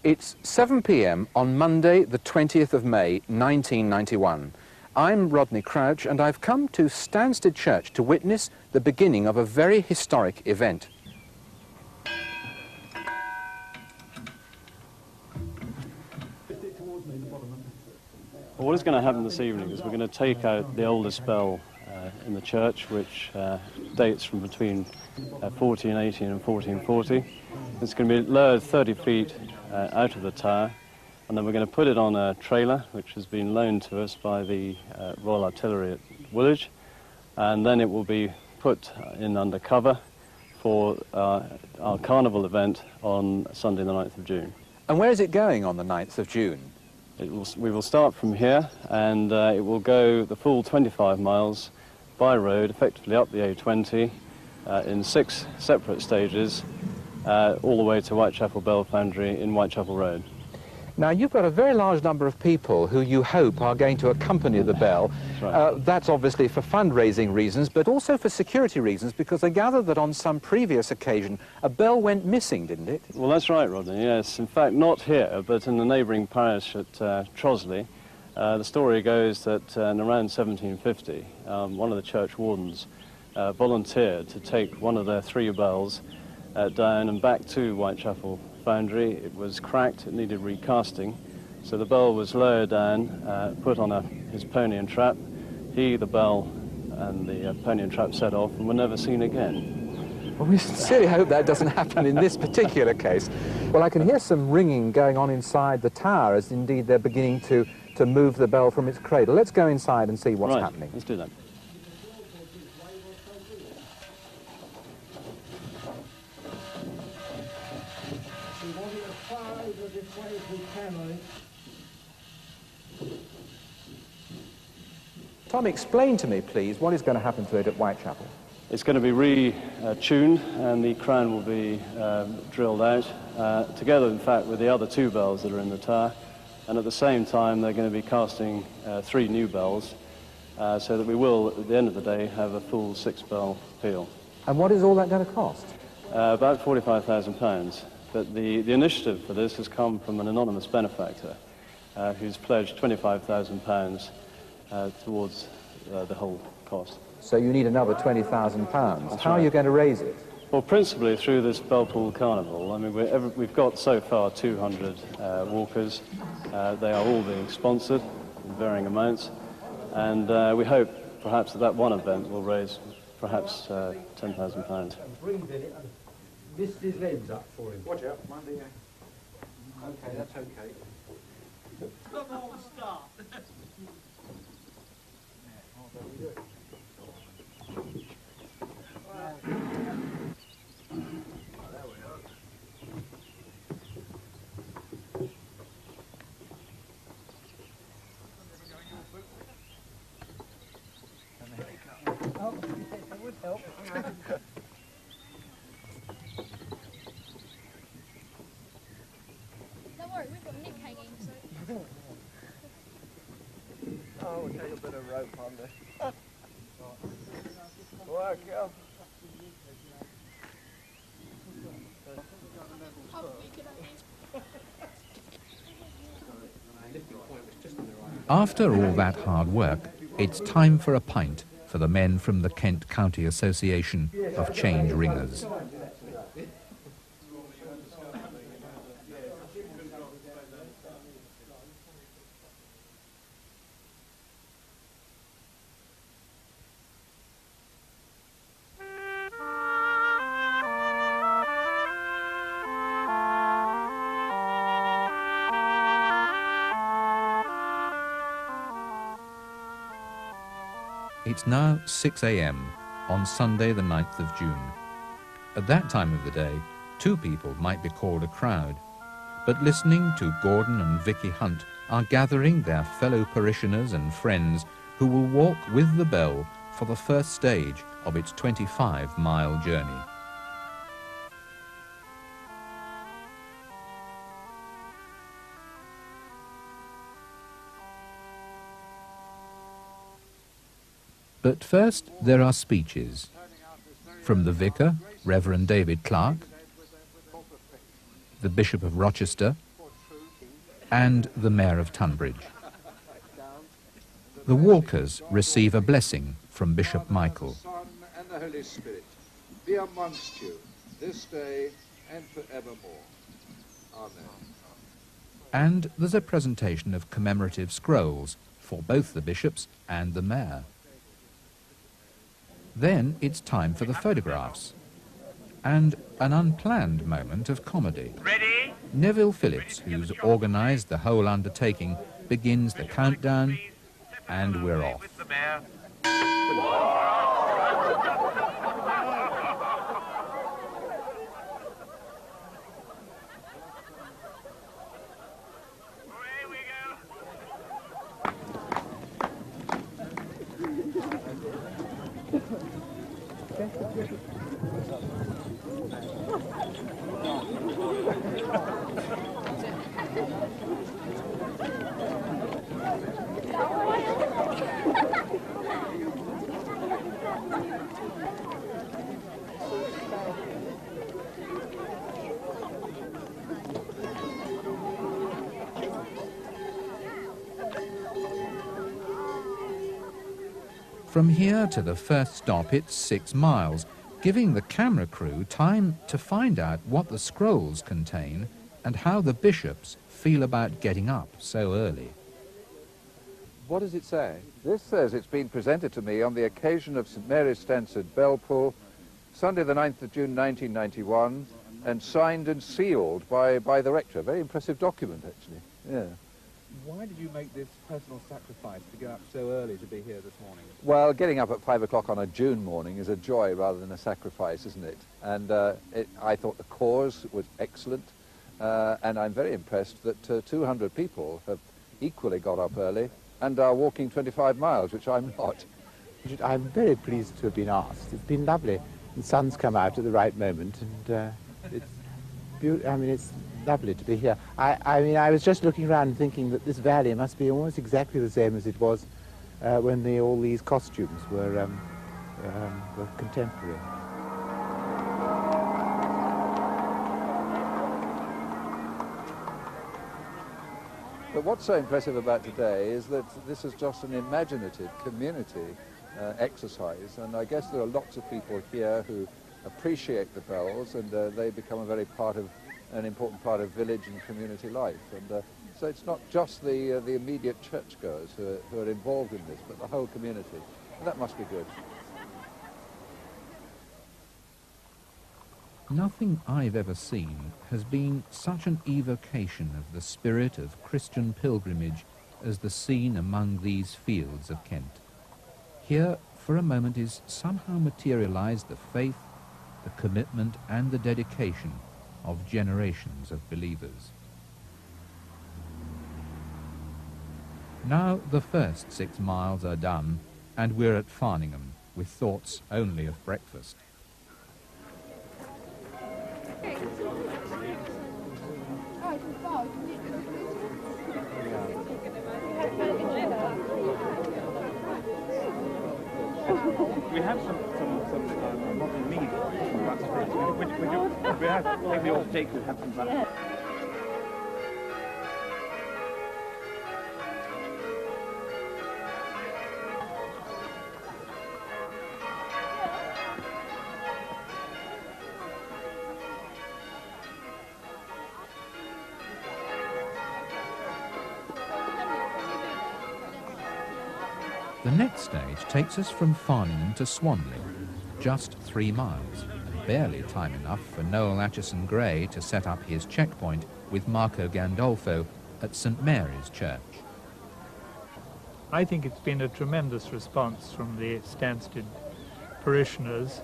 It's 7 p.m. on Monday, the 20th of May, 1991. I'm Rodney Crouch, and I've come to Stansted Church to witness the beginning of a very historic event. Well, what is going to happen this evening is we're going to take out the oldest bell in the church, which dates from between 1418 and 1440. It's going to be lowered 30 feet out of the tower, and then we're going to put it on a trailer which has been loaned to us by the Royal Artillery at Woolwich, and then it will be put in under cover for our carnival event on Sunday the 9th of June. And where is it going on the 9th of June? We will start from here, and it will go the full 25 miles by road, effectively up the A20, in 6 separate stages, all the way to Whitechapel Bell Foundry in Whitechapel Road. Now, you've got a very large number of people who you hope are going to accompany the bell. That's right. That's obviously for fundraising reasons, but also for security reasons, because I gather that on some previous occasion a bell went missing, didn't it? Well, that's right, Rodney, yes. In fact, not here, but in the neighbouring parish at Trosley. The story goes that in around 1750, one of the church wardens volunteered to take one of their 3 bells down and back to Whitechapel Foundry. It was cracked, it needed recasting, so the bell was lowered down, put on his pony and trap. He, the bell, and the pony and trap set off and were never seen again. Well, we sincerely hope that doesn't happen in this particular case. Well, I can hear some ringing going on inside the tower, as indeed they're beginning to move the bell from its cradle. Let's go inside and see what's happening. Let's do that. Tom, explain to me, please, what is going to happen to it at Whitechapel? It's going to be re-tuned, and the crown will be drilled out, together, in fact, with the other 2 bells that are in the tower. And at the same time, they're going to be casting 3 new bells, so that we will, at the end of the day, have a full 6-bell peal. And what is all that going to cost? About £45,000. But the initiative for this has come from an anonymous benefactor who's pledged £25,000 towards the whole cost. So you need another £20,000. How are you going to raise it? Well, principally through this Bellpool Carnival. I mean, we've got so far 200 walkers. They are all being sponsored in varying amounts, and we hope perhaps that one event will raise perhaps £10,000. Lift his legs up for him. Watch out, Monday. Okay, that's okay. Come on, stop. Oh, it would help. Don't worry, we've got Nick hanging, so... Oh, we'll take a bit of rope on there. Work, yeah. After all that hard work, it's time for a pint for the men from the Kent County Association of Change Ringers. It's now 6 a.m. on Sunday the 9th of June. At that time of the day, 2 people might be called a crowd, but listening to Gordon and Vicky Hunt are gathering their fellow parishioners and friends who will walk with the bell for the first stage of its 25-mile journey. But first, there are speeches. From the vicar, Reverend David Clark, the Bishop of Rochester, and the Mayor of Tunbridge. The walkers receive a blessing from Bishop Michael. The Son and the Holy Spirit be amongst you this day and forevermore. Amen. And there's a presentation of commemorative scrolls for both the bishops and the mayor. Then it's time for the photographs and an unplanned moment of comedy. Ready? Neville Phillips, who's organised the whole undertaking, begins the countdown, and we're off. With the mayor. Away we go. From here to the first stop, it's 6 miles, giving the camera crew time to find out what the scrolls contain and how the bishops feel about getting up so early. What does it say? This says it's been presented to me on the occasion of St Mary's Stansted Bell Pull, Sunday the 9th of June 1991, and signed and sealed by the rector. A very impressive document, actually. Yeah. Why did you make this personal sacrifice to get up so early to be here this morning? Well, getting up at 5 o'clock on a June morning is a joy rather than a sacrifice, isn't it? And I thought the cause was excellent, and I'm very impressed that 200 people have equally got up early and are walking 25 miles, which I'm not. I'm very pleased to have been asked. It's been lovely. The sun's come out at the right moment, and it's lovely to be here. I was just looking around and thinking that this valley must be almost exactly the same as it was when all these costumes were contemporary. But what's so impressive about today is that this is just an imaginative community exercise, and I guess there are lots of people here who appreciate the bells, and they become a very an important part of village and community life. And so it's not just the immediate churchgoers who are involved in this, but the whole community. And that must be good. Nothing I've ever seen has been such an evocation of the spirit of Christian pilgrimage as the scene among these fields of Kent. Here, for a moment, is somehow materialized the faith, the commitment and the dedication of generations of believers. Now the first 6 miles are done, and we're at Farningham, with thoughts only of breakfast. We have some rotten meat from Bucks Fruit. We have, maybe all take to have some Bucks. The next stage takes us from Farningham to Swanley, just 3 miles, and barely time enough for Noel Acheson Gray to set up his checkpoint with Marco Gandolfo at St Mary's Church. I think it's been a tremendous response from the Stansted parishioners,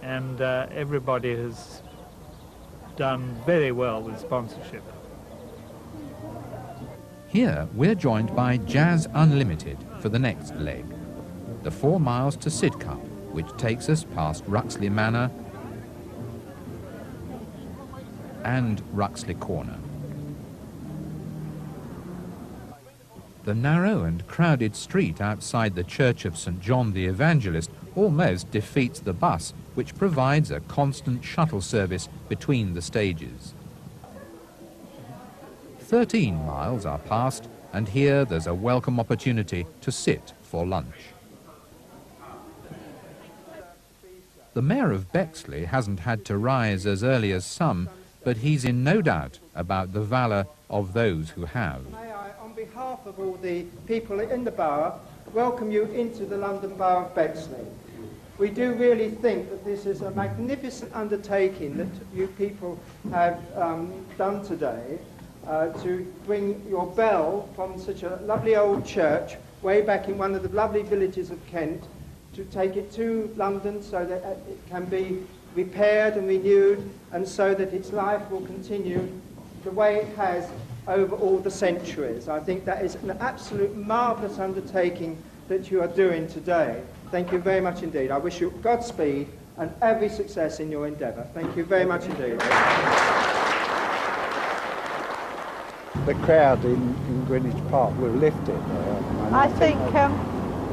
and everybody has done very well with sponsorship. Here we're joined by Jazz Unlimited for the next leg, the 4 miles to Sidcup, which takes us past Ruxley Manor and Ruxley Corner. The narrow and crowded street outside the Church of St John the Evangelist almost defeats the bus, which provides a constant shuttle service between the stages. 13 miles are passed, and here there's a welcome opportunity to sit for lunch. The Mayor of Bexley hasn't had to rise as early as some, but he's in no doubt about the valour of those who have. May I, on behalf of all the people in the borough, welcome you into the London Borough of Bexley. We do really think that this is a magnificent undertaking that you people have done today to bring your bell from such a lovely old church way back in one of the lovely villages of Kent to take it to London so that it can be repaired and renewed, and so that its life will continue the way it has over all the centuries. I think that is an absolute marvellous undertaking that you are doing today. Thank you very much indeed. I wish you Godspeed and every success in your endeavour. Thank you very much indeed. The crowd in Greenwich Park will lift it. I think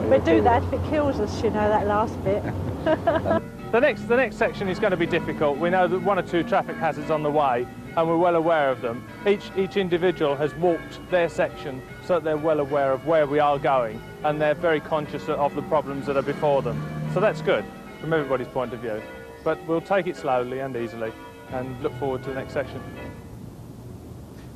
we'll do that if it kills us, you know, that last bit. The next section is going to be difficult. We know that 1 or 2 traffic hazards on the way, and we're well aware of them. Each individual has walked their section so that they're well aware of where we are going, and they're very conscious of the problems that are before them. So that's good from everybody's point of view. But we'll take it slowly and easily and look forward to the next section.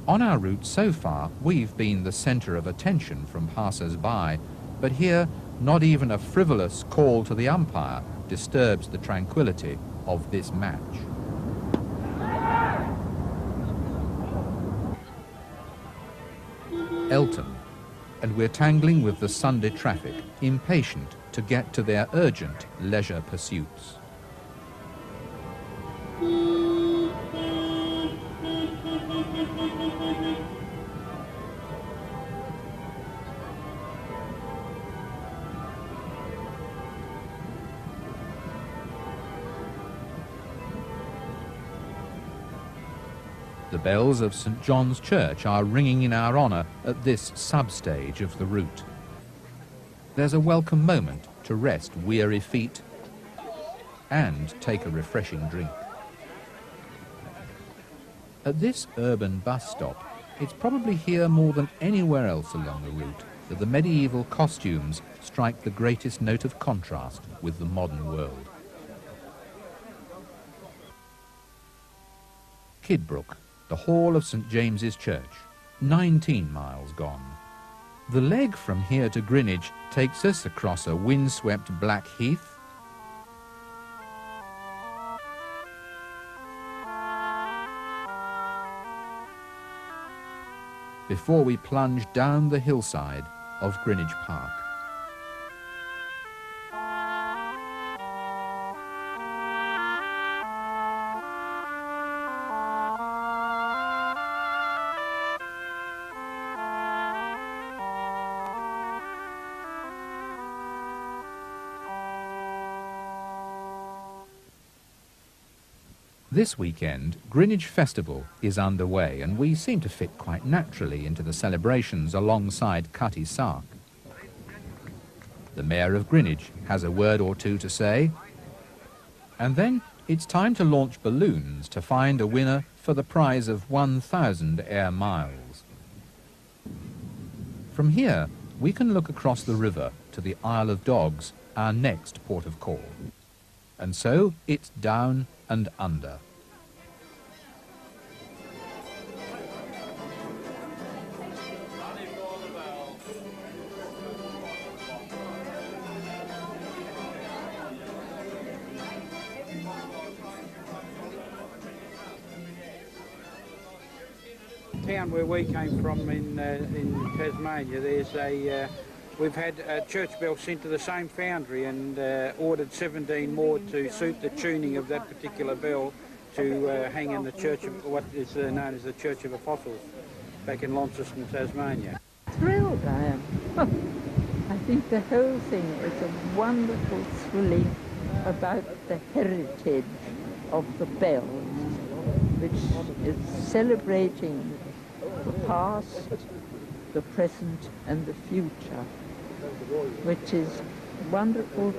On our route so far, we've been the centre of attention from passers-by, but here, not even a frivolous call to the umpire disturbs the tranquility of this match. Elton, and we're tangling with the Sunday traffic, impatient to get to their urgent leisure pursuits. The bells of St. John's Church are ringing in our honour at this sub-stage of the route. There's a welcome moment to rest weary feet and take a refreshing drink. At this urban bus stop, it's probably here more than anywhere else along the route that the medieval costumes strike the greatest note of contrast with the modern world. Kidbrooke, the hall of St. James's Church, 19 miles gone. The leg from here to Greenwich takes us across a windswept black heath, before we plunge down the hillside of Greenwich Park. This weekend, Greenwich Festival is underway, and we seem to fit quite naturally into the celebrations alongside Cutty Sark. The Mayor of Greenwich has a word or two to say, and then it's time to launch balloons to find a winner for the prize of 1,000 air miles. From here, we can look across the river to the Isle of Dogs, our next port of call. And so it's down and under. Town where we came from in Tasmania, we've had a church bell sent to the same foundry and ordered 17 more to suit the tuning of that particular bell to hang in the church of what is known as the Church of Apostles back in Launceston, Tasmania. Thrilled I am. I think the whole thing is a wonderful thrilling about the heritage of the bells, which is celebrating the past, the present and the future, which is a wonderful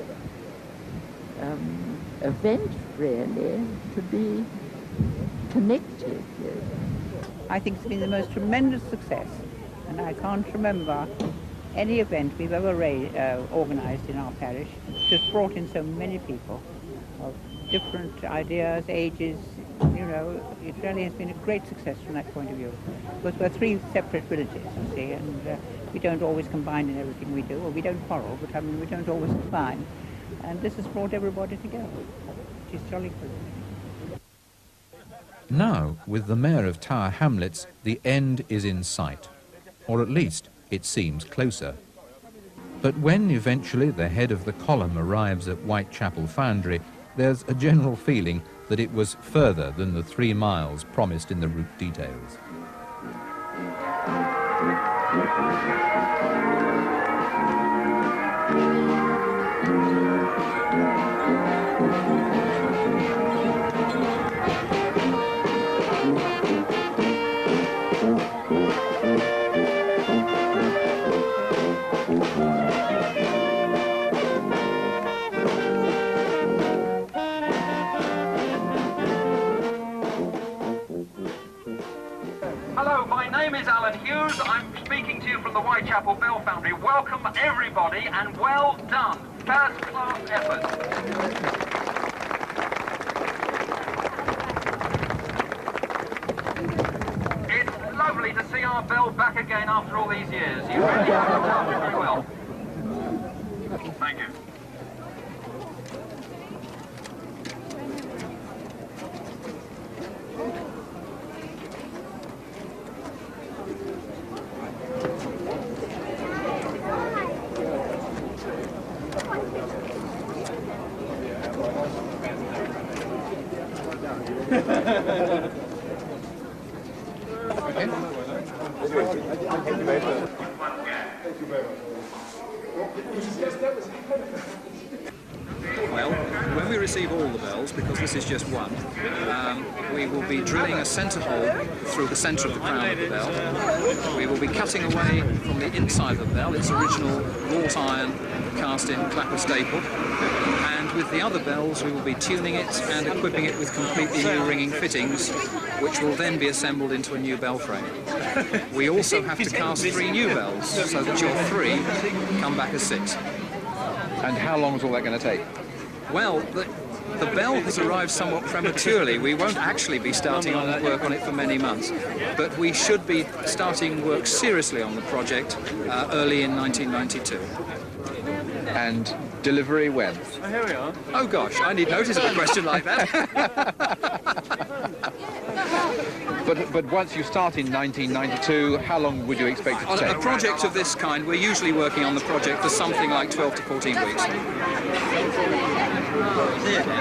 event really to be connected with. I think it's been the most tremendous success, and I can't remember any event we've ever organised in our parish which has brought in so many people of different ideas, ages. You know, it really has been a great success from that point of view. Because we're three separate villages, you see, and we don't always combine in everything we do, or we don't quarrel, but I mean, we don't always combine. And this has brought everybody together, which is jolly good. Now, with the Mayor of Tower Hamlets, the end is in sight, or at least it seems closer. But when eventually the head of the column arrives at Whitechapel Foundry, there's a general feeling that it was further than the 3 miles promised in the route details. Hello, my name is Alan Hughes. I'm speaking to you from the Whitechapel Bell Foundry. Welcome everybody and well done. First class effort. It's lovely to see our bell back again after all these years. You really have looked after it very well. Thank you. Well, when we receive all the bells, because this is just one, we will be drilling a centre hole through the centre of the crown of the bell. We will be cutting away from the inside of the bell its original wrought iron cast-in clapper staple, and with the other bells we will be tuning it and equipping it with completely new ringing fittings, which will then be assembled into a new bell frame. We also have to cast 3 new bells, so that your 3 come back as 6. And how long is all that going to take? Well, the bell has arrived somewhat prematurely. We won't actually be starting on work on it for many months, but we should be starting work seriously on the project early in 1992. And delivery when? Oh, here we are. Oh gosh, I need notice of a question like that. But once you start in 1992, how long would you expect it to take? On a project of this kind, we're usually working on the project for something like 12 to 14 weeks.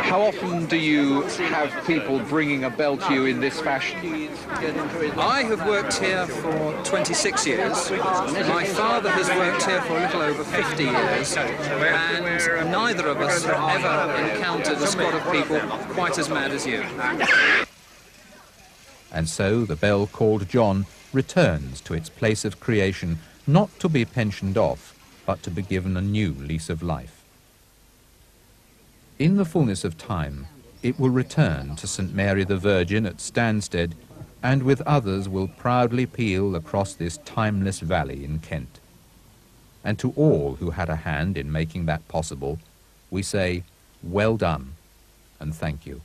How often do you have people bringing a bell to you in this fashion? I have worked here for 26 years. My father has worked here for a little over 50 years, and neither of us have ever encountered a squad of people quite as mad as you. And so the bell called John returns to its place of creation, not to be pensioned off, but to be given a new lease of life. In the fullness of time, it will return to St. Mary the Virgin at Stansted, and with others will proudly peal across this timeless valley in Kent. And to all who had a hand in making that possible, we say, well done, and thank you.